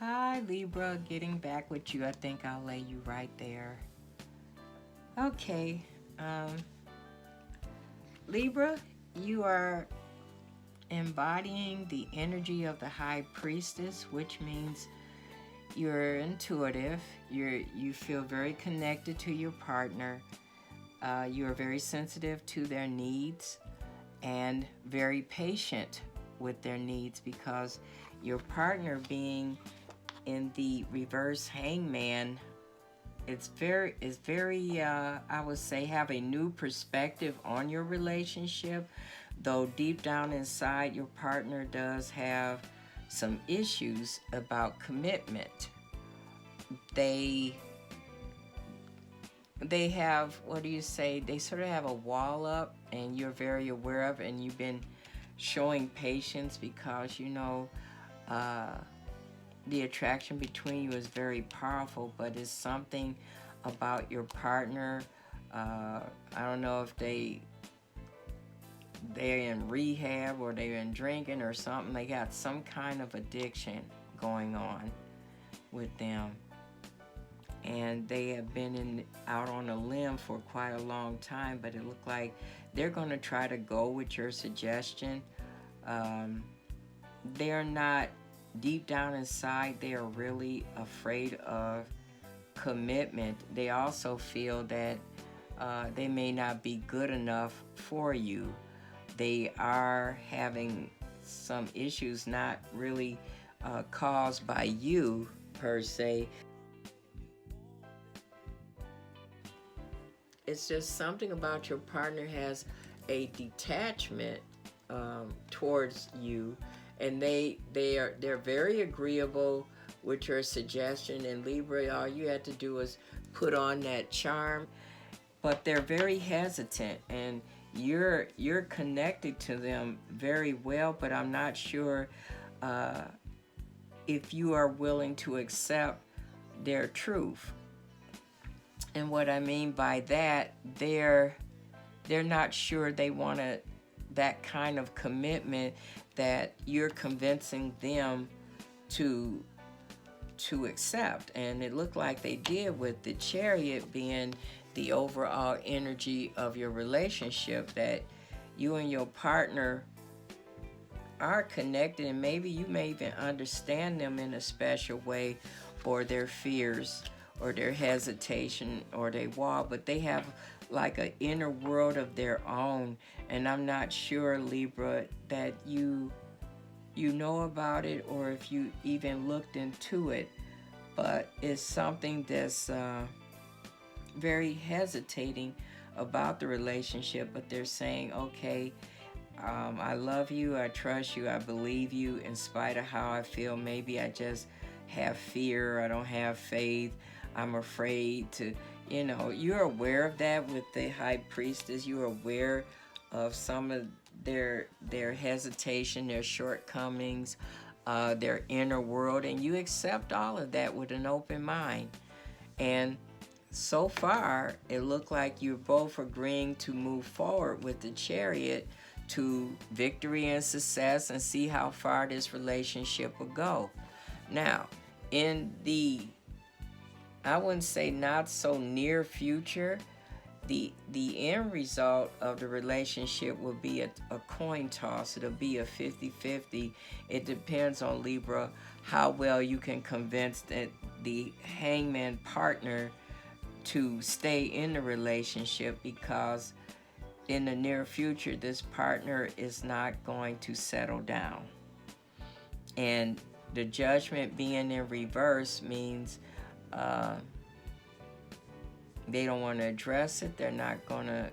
Hi, Libra. Getting back with you. I think I'll lay you right there. Okay. Um, Libra, you are embodying the energy of the High Priestess, which means you're intuitive. You feel very connected to your partner. You are very sensitive to their needs and very patient with their needs because your partner being in the reverse hangman, it's very I would say have a new perspective on your relationship, though deep down inside your partner does have some issues about commitment. they they have, what do you say, they sort of have a wall up and you're very aware of it, and you've been showing patience because uh, the attraction between you is very powerful, but it's something about your partner. I don't know if they're in rehab or they're in drinking or something. They got some kind of addiction going on with them, and they have been out on a limb for quite a long time. But it looked like they're going to try to go with your suggestion. Um, they're not, deep down inside, they are really afraid of commitment. They also feel that they may not be good enough for you. They are having some issues, not really caused by you per se. It's just something about your partner has a detachment towards you, and they're very agreeable with your suggestion. And Libra, all you had to do is put on that charm, but they're very hesitant, and you're connected to them very well. But I'm not sure uh, if you are willing to accept their truth. And what I mean by that, they're not sure they want that kind of commitment that you're convincing them to accept. And it looked like they did with the Chariot being the overall energy of your relationship, that you and your partner are connected, and maybe you may even understand them in a special way, or their fears or their hesitation or their wall, but they have like an inner world of their own. And I'm not sure, Libra, that you know about it or if you even looked into it, but it's something that's very hesitating about the relationship. But they're saying, okay, I love you, I trust you, I believe you, in spite of how I feel. Maybe I just have fear, I don't have faith, I'm afraid to, you're aware of that with the High Priestess. You're aware of some of their hesitation, their shortcomings, their inner world, and you accept all of that with an open mind. And so far, it looked like you're both agreeing to move forward with the Chariot to victory and success, and see how far this relationship will go. Now, in the, I wouldn't say not so near future, the end result of the relationship will be a coin toss. It'll be a 50-50. It depends on, Libra, how well you can convince the hangman partner to stay in the relationship, because in the near future this partner is not going to settle down. And the Judgment being in reverse means they don't want to address it. They're not going to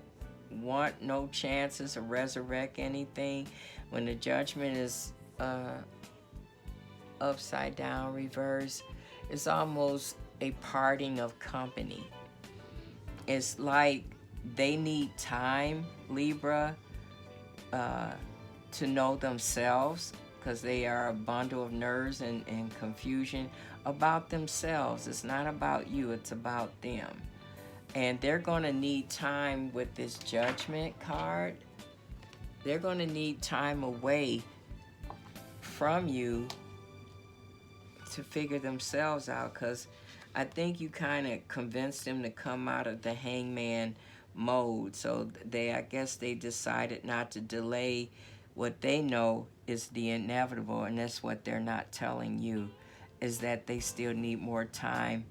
want no chances to resurrect anything. When the Judgment is upside down, reverse, it's almost a parting of company. It's like they need time, Libra, to know themselves, because they are a bundle of nerves and confusion about themselves. It's not about you, it's about them. And they're going to need time with this Judgment card. They're going to need time away from you to figure themselves out, because I think you kind of convinced them to come out of the hangman mode. So I guess they decided not to delay what they know is the inevitable, and that's what they're not telling you, is that they still need more time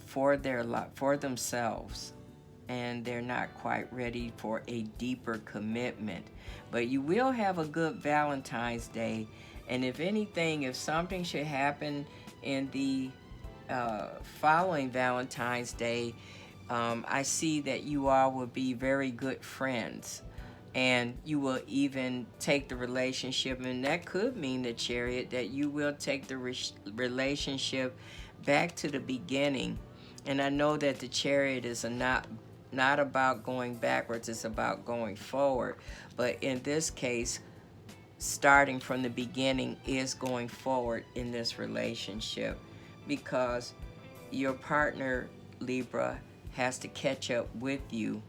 for themselves, and they're not quite ready for a deeper commitment. But you will have a good Valentine's Day, and if anything, if something should happen in the following Valentine's Day, I see that you all will be very good friends, and you will even take the relationship, and that could mean, the Chariot, that you will take the relationship back to the beginning. And I know that the Chariot is not about going backwards, it's about going forward. But in this case, starting from the beginning is going forward in this relationship, because your partner, Libra, has to catch up with you,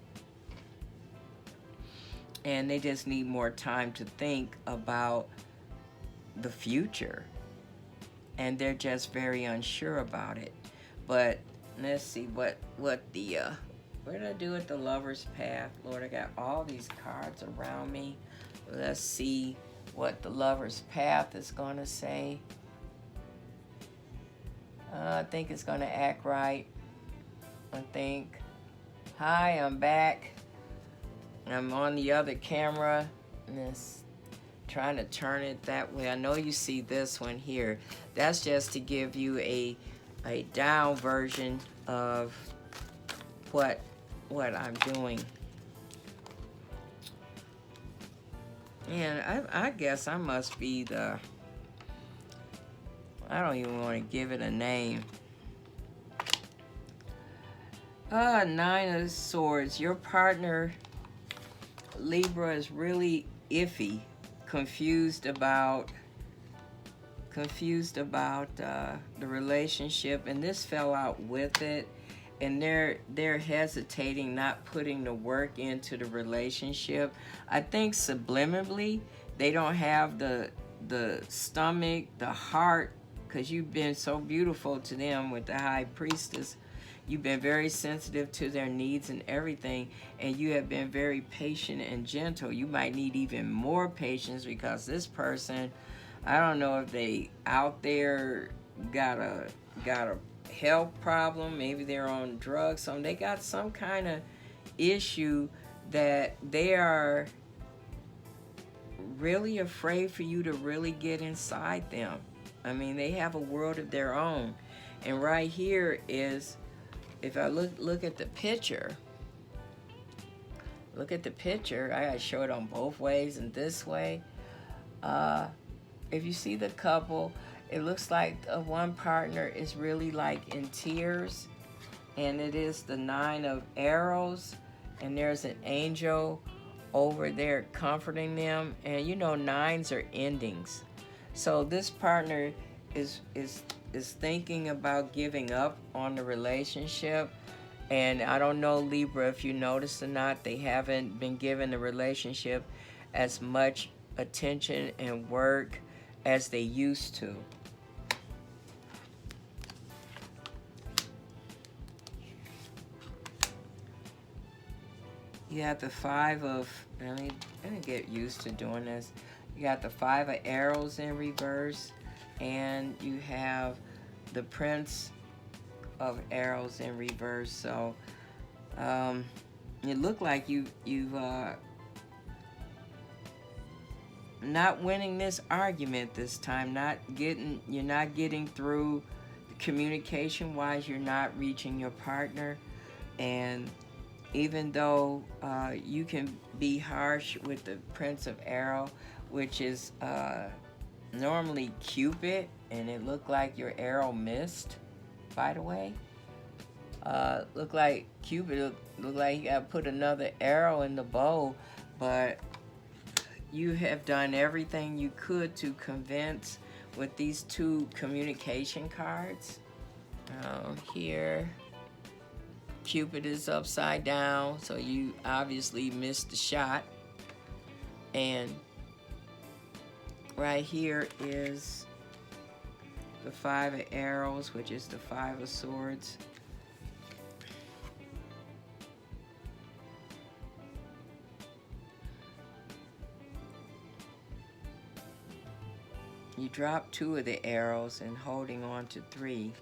and they just need more time to think about the future, and they're just very unsure about it. But let's see what the what did I do with the Lover's Path? Lord, I got all these cards around me. Let's see what the Lover's Path is going to say. I think it's going to act right. I think. Hi, I'm back. I'm on the other camera, and it's trying to turn it that way. I know you see this one here. That's just to give you a down version of what I'm doing. And I guess I must be the, I don't even want to give it a name. Nine of Swords. Your partner, Libra, is really iffy, confused about the relationship, and this fell out with it, and they're hesitating, not putting the work into the relationship. I think subliminally they don't have the stomach, the heart, because you've been so beautiful to them with the High Priestess. You've been very sensitive to their needs and everything, and you have been very patient and gentle. You might need even more patience, because this person, I don't know if they out there got a health problem, maybe they're on drugs, they got some kind of issue that they are really afraid for you to really get inside them. I mean, they have a world of their own. And right here is, if I look at the picture, I gotta show it on both ways and this way. If you see the couple, it looks like one partner is really like in tears, and it is the Nine of Arrows, and there's an angel over there comforting them, and you know, nines are endings. So this partner is thinking about giving up on the relationship. And I don't know, Libra, if you noticed or not, they haven't been giving the relationship as much attention and work as they used to. You have the Five of, let me get used to doing this. You got the Five of Arrows in reverse, and you have the Prince of Arrows in reverse. So it looked like you've not winning this argument this time. You're not getting through communication wise. You're not reaching your partner, and even though you can be harsh with the Prince of Arrow, which is normally Cupid, and it looked like your arrow missed, by the way. Look like Cupid, look like you got to put another arrow in the bow, but you have done everything you could to convince with these two communication cards. Here, Cupid is upside down, so you obviously missed the shot. And right here is the Five of Arrows, which is the Five of Swords. You drop 2 of the arrows and holding on to 3.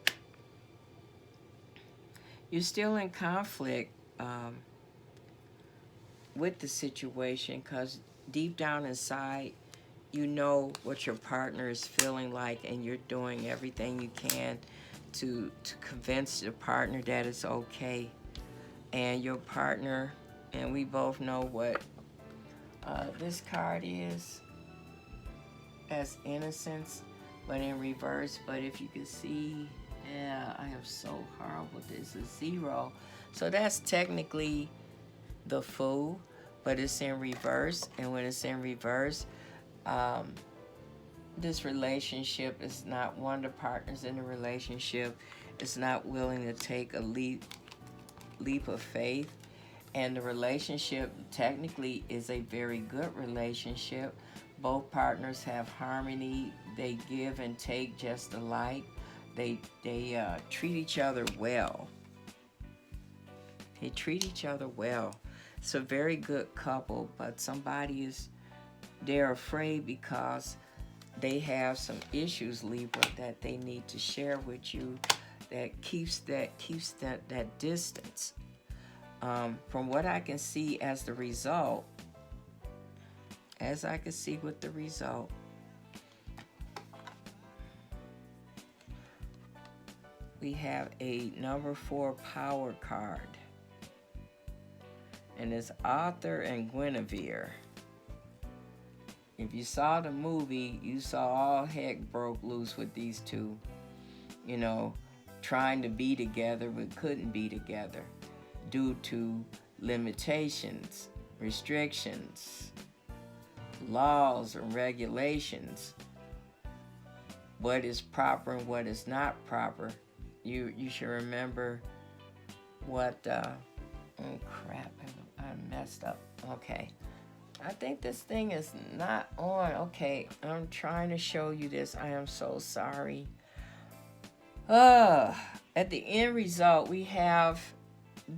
You're still in conflict with the situation, because deep down inside, you know what your partner is feeling like, and you're doing everything you can to convince your partner that it's okay. And your partner, and we both know what this card is, as innocence, but in reverse. But if you can see, yeah, I am so horrible. This is 0. So that's technically the Fool, but it's in reverse. And when it's in reverse, this relationship is not, one of the partners in the relationship is not willing to take a leap of faith. And the relationship technically is a very good relationship. Both partners have harmony. They give and take just alike. They treat each other well. They treat each other well. It's a very good couple, but they're afraid because they have some issues, Libra, that they need to share with you, that keeps that distance. From what I can see as the result, with the result, we have a number 4 power card. And it's Arthur and Guinevere. If you saw the movie, you saw all heck broke loose with these two. You know, trying to be together but couldn't be together due to limitations, restrictions, laws and regulations. What is proper and what is not proper. You should remember what, oh crap, I messed up. Okay. I think this thing is not on. Okay, I'm trying to show you this. I am so sorry. At the end result, we have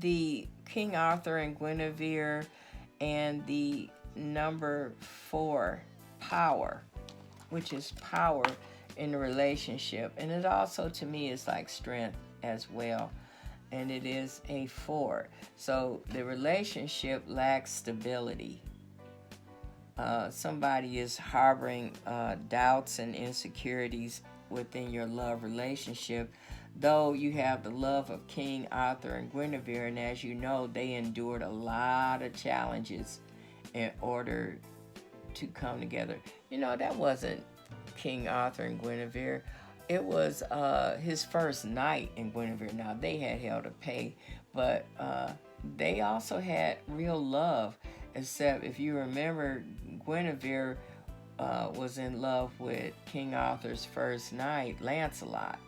the King Arthur and Guinevere and the number 4, power, which is power in the relationship. And it also, to me, is like strength as well. And it is a 4. So the relationship lacks stability. Somebody is harboring doubts and insecurities within your love relationship, though you have the love of King Arthur and Guinevere, and as you know, they endured a lot of challenges in order to come together. You know, that wasn't King Arthur and Guinevere. It was his first night in Guinevere. Now, they had hell to pay, but they also had real love, except if you remember, Guinevere was in love with King Arthur's first knight, Lancelot.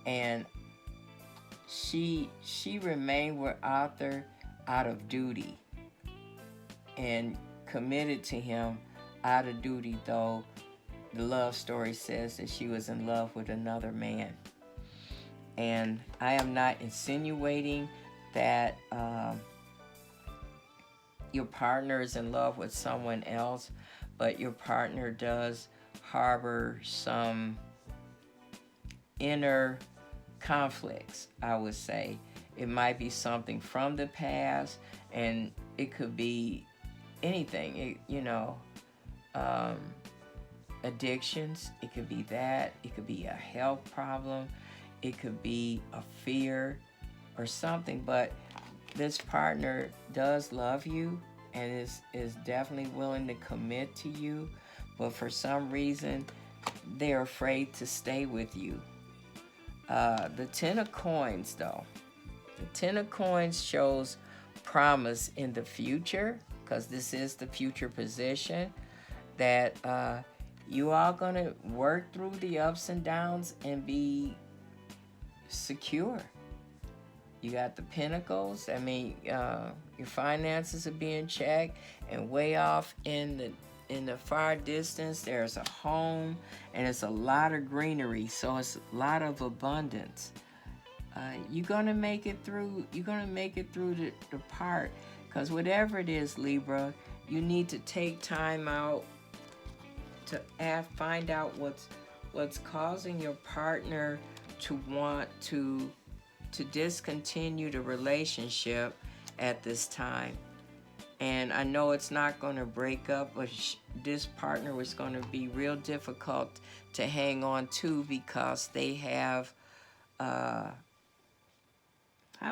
And she remained with Arthur out of duty and committed to him out of duty, though the love story says that she was in love with another man. And I am not insinuating that your partner is in love with someone else, but your partner does harbor some inner conflicts, I would say. It might be something from the past, and it could be anything. Addictions, it could be that. It could be a health problem. It could be a fear or something, but this partner does love you and is definitely willing to commit to you, but for some reason, they're afraid to stay with you. The 10 of coins, though. The 10 of coins shows promise in the future, because this is the future position, that you are going to work through the ups and downs and be secure. You got the pentacles. I mean, your finances are being checked, and way off in in the far distance, there's a home, and it's a lot of greenery, so it's a lot of abundance. You're gonna make it through. You're gonna make it through the part, because whatever it is, Libra, you need to take time out to find out what's causing your partner to want to discontinue the relationship at this time. And I know it's not going to break up, but this partner was going to be real difficult to hang on to, because they have, how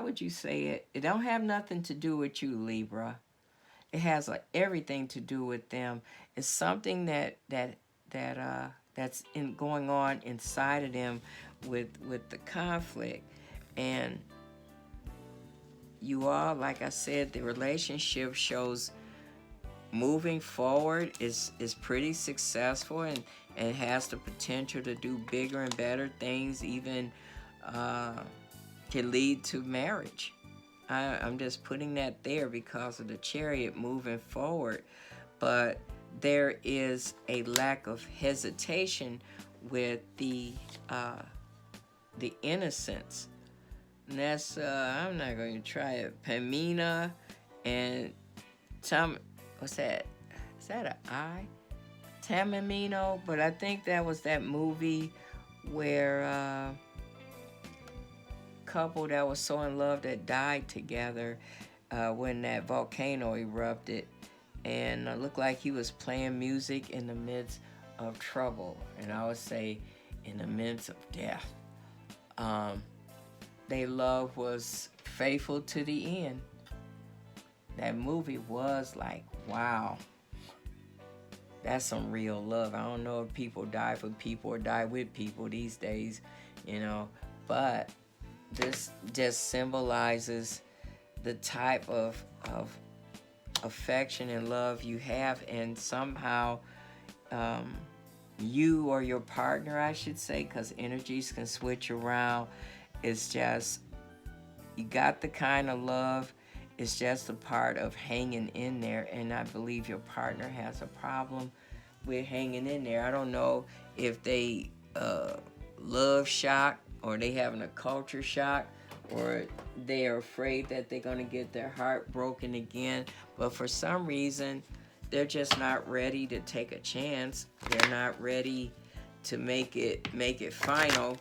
would you say it? It don't have nothing to do with you, Libra. It has everything to do with them. It's something that's going on inside of them with the conflict. And you all, like I said, the relationship shows moving forward is pretty successful, and has the potential to do bigger and better things, even can lead to marriage. I'm just putting that there because of the Chariot moving forward. But there is a lack of hesitation with the innocence. And that's, I'm not going to try it. Pamina and what's that? Is that an I? Tamamino? But I think that was that movie where couple that was so in love that died together when that volcano erupted, and it looked like he was playing music in the midst of trouble, and I would say in the midst of death. Their love was faithful to the end. That movie was like, wow, that's some real love. I don't know if people die for people or die with people these days, but this just symbolizes the type of affection and love you have, and somehow you or your partner, I should say, because energies can switch around. It's just, you got the kind of love. It's just a part of hanging in there, and I believe your partner has a problem with hanging in there. I don't know if they love shock, or they having a culture shock, or they are afraid that they're going to get their heart broken again. But for some reason, they're just not ready to take a chance. They're not ready to make it final.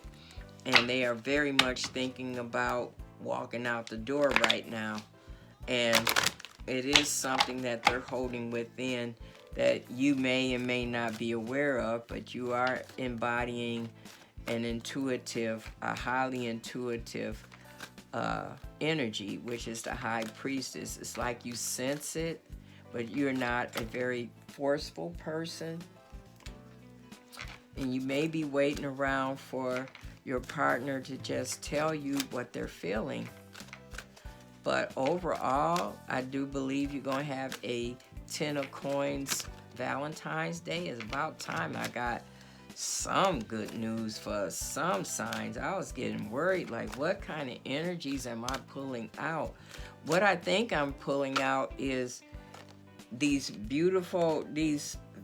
And they are very much thinking about walking out the door right now. And it is something that they're holding within that you may and may not be aware of, but you are embodying a highly intuitive energy, which is the high priestess. It's like you sense it, but you're not a very forceful person. And you may be waiting around for your partner to just tell you what they're feeling. But overall, I do believe you're going to have a 10 of coins Valentine's Day. It's about time I got some good news for some signs. I was getting worried, like, what kind of energies am I pulling out? What I think I'm pulling out is these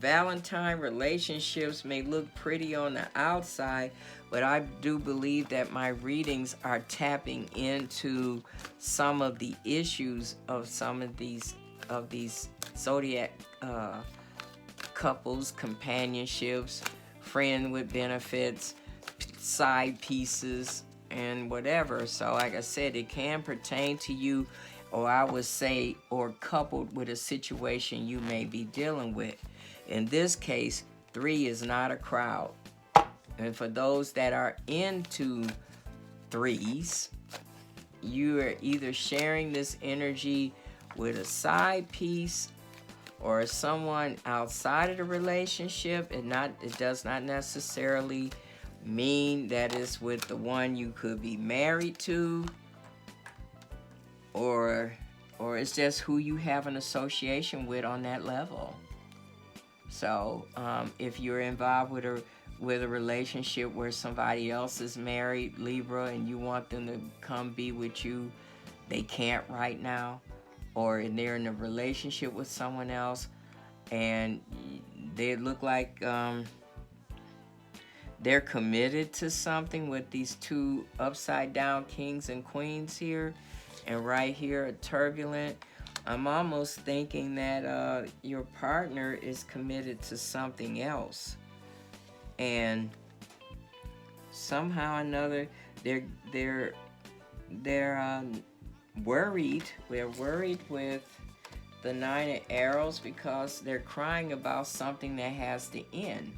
Valentine relationships may look pretty on the outside, but I do believe that my readings are tapping into some of the issues of some of these zodiac couples, companionships, friend with benefits, side pieces, and whatever. So like I said, it can pertain to you, or I would say, or coupled with a situation you may be dealing with. In this case, 3 is not a crowd. And for those that are into 3s, you are either sharing this energy with a side piece or someone outside of the relationship. It does not necessarily mean that it's with the one you could be married to, or it's just who you have an association with on that level. So if you're involved with a relationship where somebody else is married, Libra, and you want them to come be with you, they can't right now, or they're in a relationship with someone else, and they look like they're committed to something with these two upside down kings and queens here, and right here a turbulent. I'm almost thinking that your partner is committed to something else, and somehow or another they're worried. We're worried with the Nine of Arrows because they're crying about something that has to end.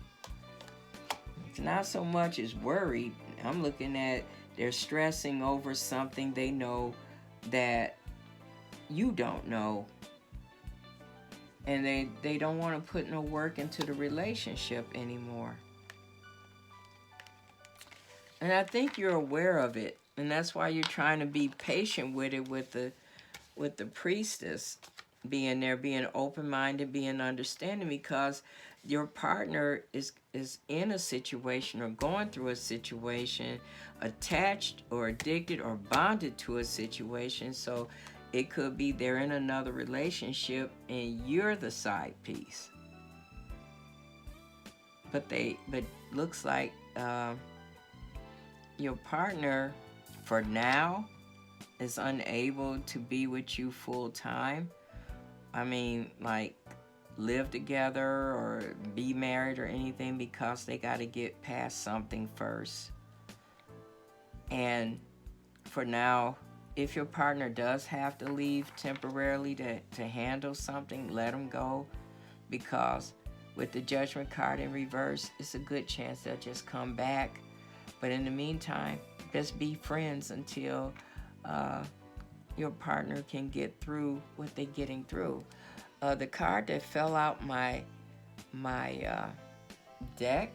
It's not so much as worried. I'm looking at they're stressing over something they know that you don't know. And they don't want to put no work into the relationship anymore. And I think you're aware of it. And that's why you're trying to be patient with it with the priestess being there, being open-minded, being understanding, because your partner is in a situation or going through a situation, attached or addicted or bonded to a situation. So it could be they're in another relationship and you're the side piece. But looks like your partner for now is unable to be with you full time. I mean, like live together or be married or anything, because they got to get past something first. And for now, if your partner does have to leave temporarily to handle something, let them go, because with the Judgment card in reverse, it's a good chance they'll just come back. But in the meantime, just be friends until your partner can get through what they're getting through. The card that fell out my deck,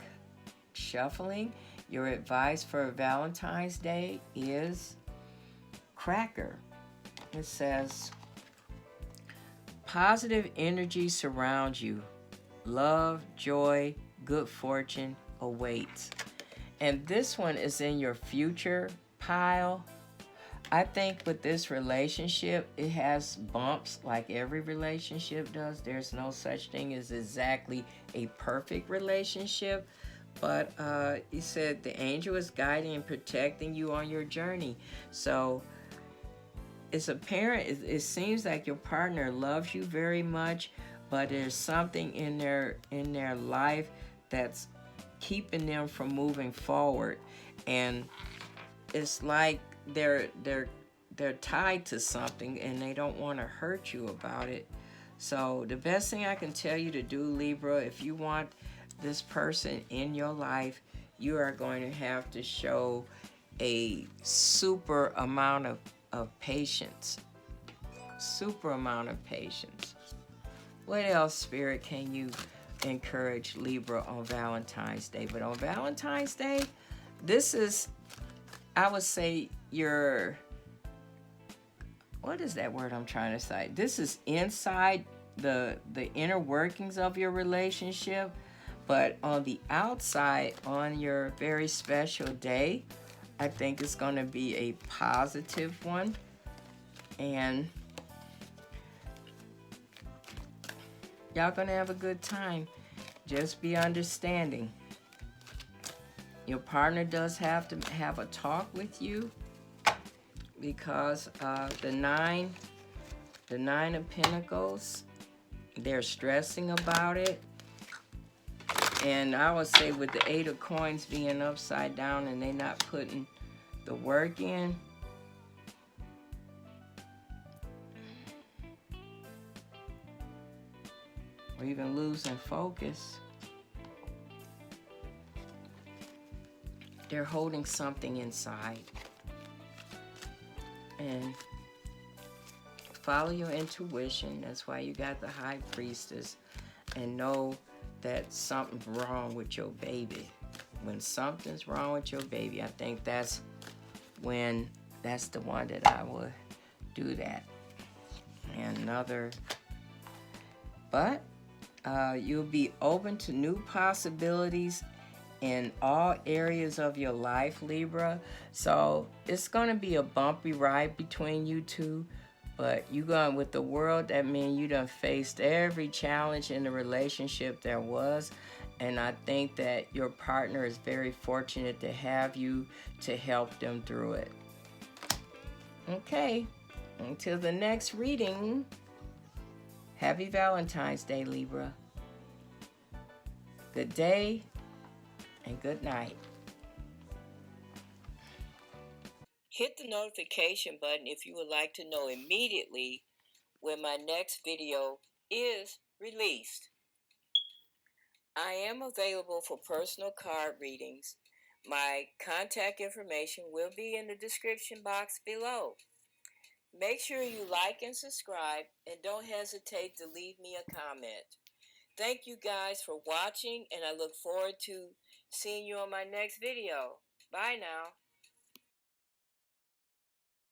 shuffling, your advice for Valentine's Day is Cracker. It says, positive energy surrounds you. Love, joy, good fortune awaits. And this one is in your future pile. I think with this relationship, it has bumps like every relationship does. There's no such thing as exactly a perfect relationship. But he said the angel is guiding and protecting you on your journey. So it's apparent, it seems like your partner loves you very much, but there's something in their life that's keeping them from moving forward. And it's like they're tied to something and they don't want to hurt you about it. So the best thing I can tell you to do, Libra, if you want this person in your life, you are going to have to show a super amount of patience. Super amount of patience. What else, Spirit, can you encourage Libra on Valentine's Day? But on Valentine's Day, this is, I would say, what is that word I'm trying to say? This is inside the inner workings of your relationship, but on the outside, on your very special day, I think it's going to be a positive one. And y'all going to have a good time. Just be understanding. Your partner does have to have a talk with you, because the nine of Pentacles, they're stressing about it. And I would say with the Eight of Coins being upside down and they not putting the work in, or even losing focus, they're holding something inside. And follow your intuition. That's why you got the High Priestess. And know that something's wrong with your baby. When something's wrong with your baby, I think that's when, that's the one that I would do that. And another, but you'll be open to new possibilities in all areas of your life, Libra. So it's going to be a bumpy ride between you two, But you going with the world, that means you done faced every challenge in the relationship there was. And I think that your partner is very fortunate to have you to help them through it. Okay, until the next reading, happy Valentine's Day, Libra. Good day and good night. Hit the notification button if you would like to know immediately when my next video is released. I am available for personal card readings. My contact information will be in the description box below. Make sure you like and subscribe, and don't hesitate to leave me a comment. Thank you guys for watching, and I look forward to seeing you on my next video. Bye now.